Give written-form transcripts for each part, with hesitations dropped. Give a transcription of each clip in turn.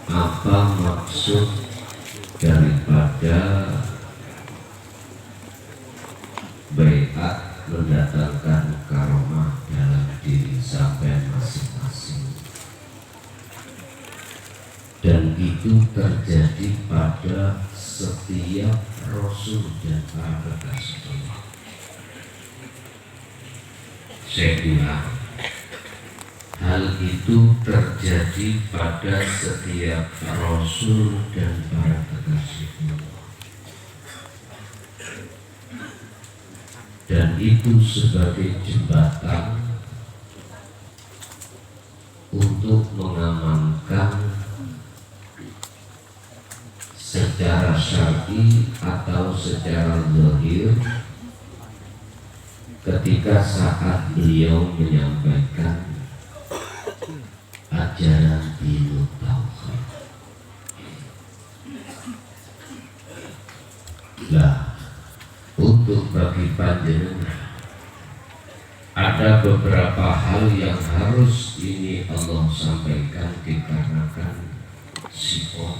apa maksud daripada baiat mendatangkan karomah dalam diri sampai masing-masing, dan itu terjadi pada setiap Rasul dan para kekasih Allah. Saya ulang, hal itu terjadi pada setiap Rasul dan para kekasih Allah, dan itu sebagai jembatan untuk mengamankan secara syar'i atau secara zahir ketika saat beliau menyampaikan ajaran dinul tauhid. Nah, untuk bagi panjenengan ada beberapa hal yang harus ini Allah sampaikan dikarenakan sifat,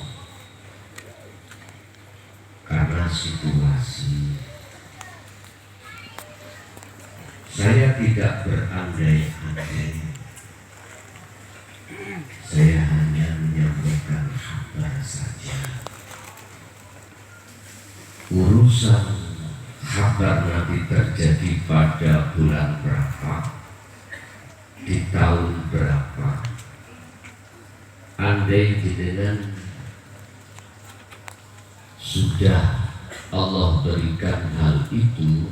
karena situasi. Saya tidak berandai-andai, saya hanya menyampaikan kabar saja. Urusan kabar nanti terjadi pada bulan berapa, di tahun berapa, andai jenengan sudah Allah berikan hal itu,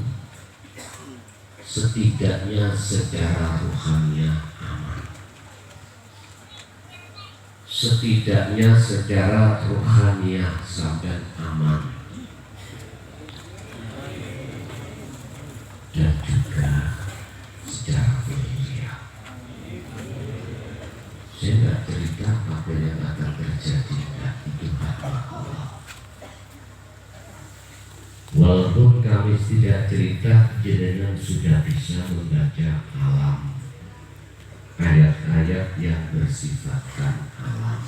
setidaknya secara rohaniah aman. Setidaknya secara rohaniah sampai aman. Dan juga secara ilmiah. Saya tidak cerita apa yang akan terjadi, dan itu hak Allah. Walaupun kami tidak cerita, jenengan sudah bisa membaca alam, ayat-ayat yang bersifatkan alam.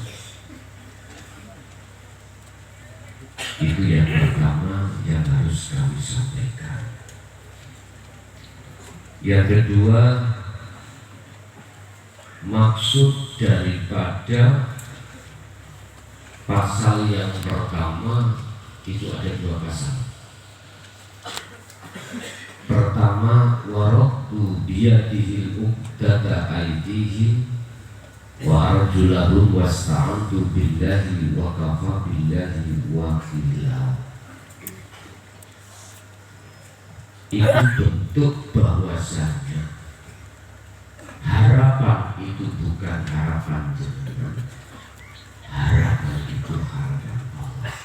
Itu yang pertama yang harus kami sampaikan. Yang kedua, maksud daripada pasal yang pertama itu ada dua pasal. Pertama, waraddu biyadihil uqdata aydihim wa arjulahum wasta'antu billahi wa kafa billahi wakila. Itu bentuk bahwasanya harapan itu bukan harapan jenengan, harapan itu harapan Allah.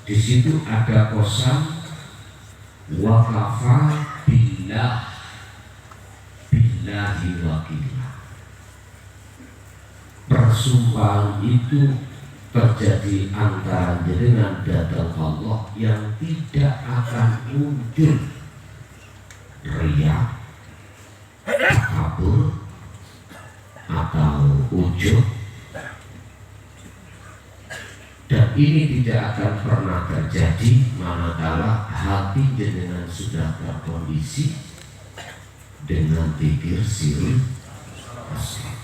Di situ ada kosam wa kafa billahi wakila. Persumpahan itu terjadi antara jenengan dan Allah yang tidak akan muncul riya, takabur, atau ujub, dan ini tidak akan pernah terjadi manakala hati jenengan sudah terkondisi dengan pikir sirri asli.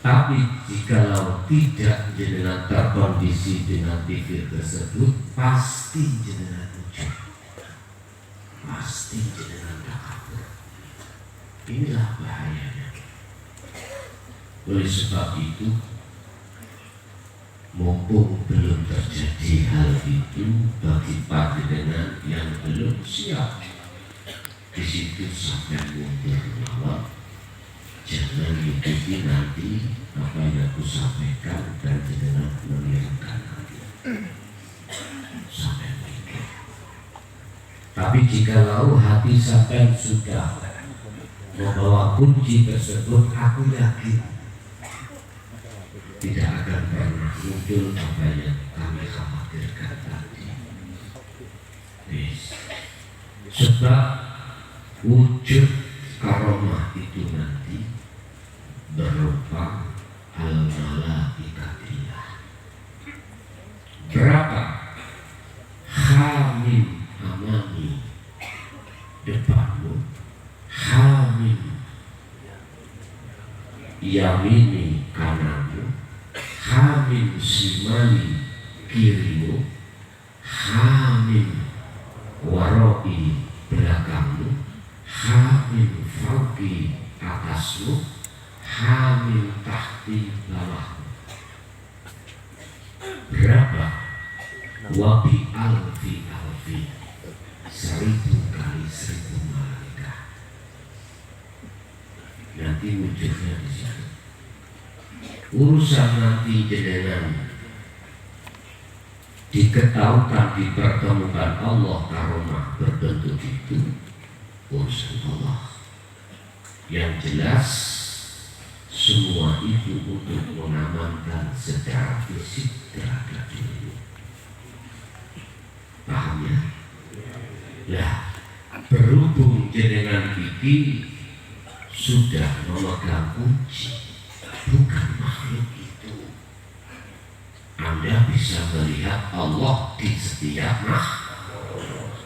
Tapi jikalau tidak jenengan terkondisi dengan pikir tersebut, pasti jenengan ujub, pasti jenengan takabur. Inilah bahayanya. Oleh sebab itu, mumpung belum terjadi hal itu, bagi panjenengan yang belum siap di situ sampai mundur nyawa, jangan ikuti nanti apa yang aku sampaikan dan jenengan menirukan nanti sampai mikir. Tapi jikalau hati sampai sudah membawa kunci tersebut, aku yakin tidak akan pernah muncul apa yang kami khawatirkan tadi. Sebab wujud karomah itu nanti berupa yamini kananmu, hamim simali kirimu, hamim waroi belakangmu, hamim fauki atasmu, hamim tahti bawahmu. Berapa? Wabi alfi alfi, 1000 kali 1000 malaikat. Nanti wujudnya di situ. Urusan nanti jenengan diketahukan, dipertemukan Allah karomah berbentuk itu urusan Allah. Yang jelas semua itu untuk mengamankan secara fisik terhadap dirimu. Paham ya? Lah, berhubung jenengan iki sudah memegang kunci, bukan makhluk itu, Anda bisa melihat Allah di setiap makhluk.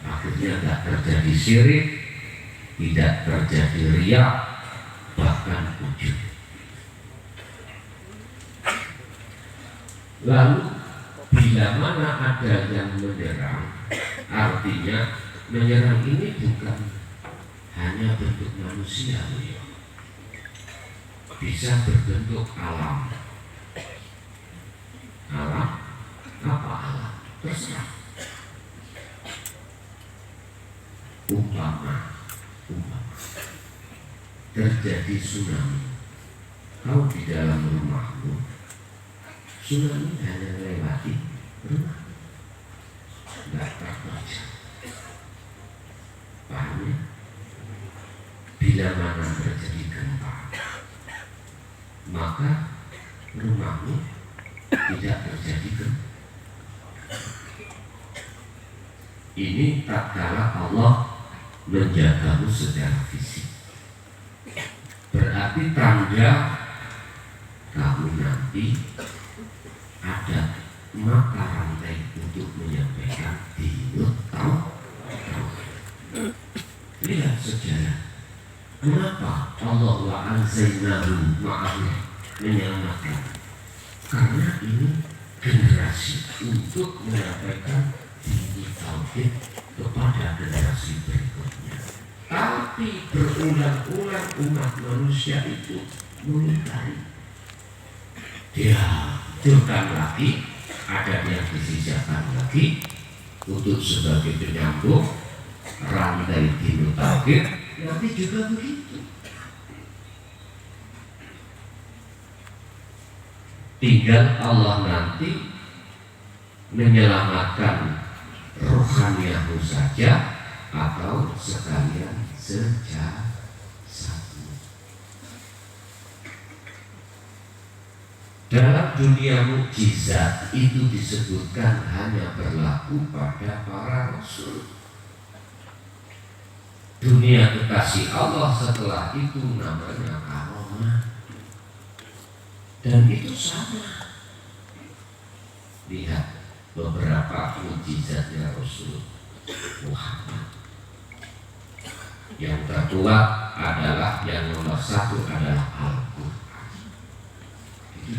Akhirnya tidak terjadi syirik, tidak terjadi riya, bahkan ujub. Lalu bila mana ada yang menyerang, artinya menyerang ini bukan hanya bentuk manusia, bisa berbentuk alam. Alam apa alam? Terserah. Umpama terjadi tsunami, kau di dalam rumahmu, tsunami hanya melewati rumah, tidak terpecah. Paham ya? Bila mana terjadi gempa, maka rumahmu tidak terjadi gempa. Ini tak kala Allah menjagamu secara fisik. Berarti tanda kamu nanti ada mata rantai untuk menyampaikan dinut tauhid. Lihat sejarah. Kenapa Allah wa anzainahu ma'ahum menyelamatkan? Karena ini generasi untuk menyampaikan dinut tauhid kepada generasi berikutnya. Tapi berulang-ulang umat manusia itu mengingkari. Dia hancurkan lagi, ada yang disisakan lagi untuk sebagai penyambung rantai dinut tauhid. Nanti juga begitu. Tinggal Allah nanti menyelamatkan rohaniahu saja atau sekalian secara satu. Dalam dunia mukjizat itu disebutkan hanya berlaku pada para rasul. Dunia kekasih Allah setelah itu namanya karomah, dan itu sama. Lihat beberapa mukjizatnya Rasul Muhammad. Yang tertua adalah, yang nomor 1 adalah Al-Quran. Itu